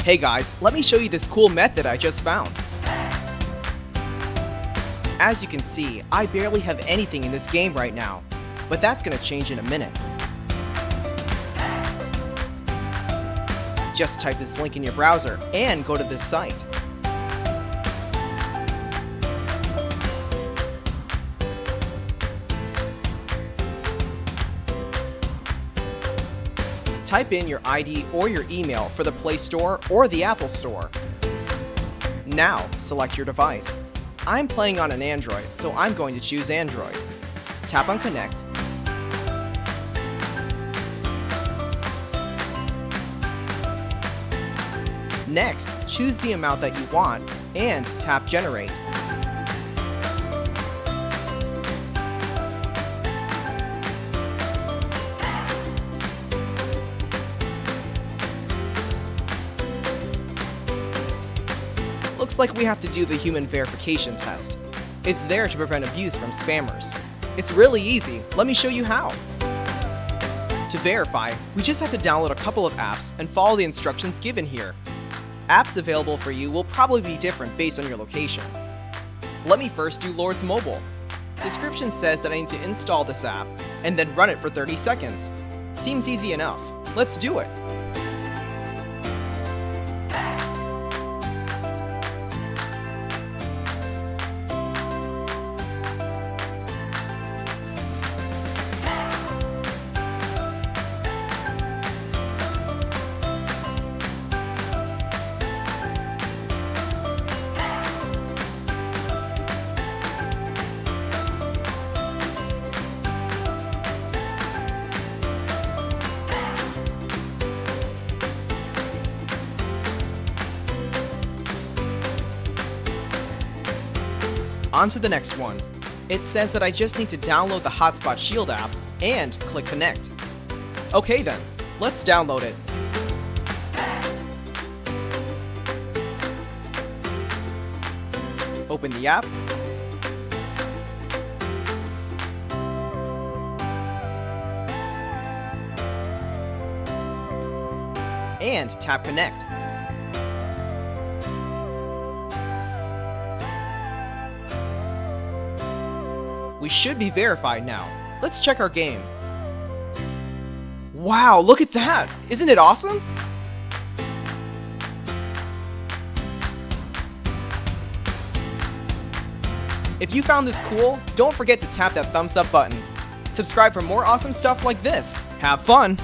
Hey guys, let me show you this cool method I just found. As you can see, I barely have anything in this game right now, but that's gonna change in a minute. Just type this link in your browser and go to this site. Type in your ID or your email for the Play Store or the Apple Store. Now, select your device. I'm playing on an Android, so I'm going to choose Android. Tap on Connect. Next, choose the amount that you want and tap Generate. Looks like we have to do the human verification test. It's there to prevent abuse from spammers. It's really easy. Let me show you how. To verify, we just have to download a couple of apps and follow the instructions given here. Apps available for you will probably be different based on your location. Let me first do Lord's Mobile. Description says that I need to install this app and then run it for 30 seconds. Seems easy enough. Let's do it. On to the next one. It says that I just need to download the Hotspot Shield app and click Connect. Okay then, let's download it. Open the app. And tap Connect. We should be verified now. Let's check our game. Wow, look at that! Isn't it awesome? If you found this cool, don't forget to tap that thumbs up button. Subscribe for more awesome stuff like this. Have fun!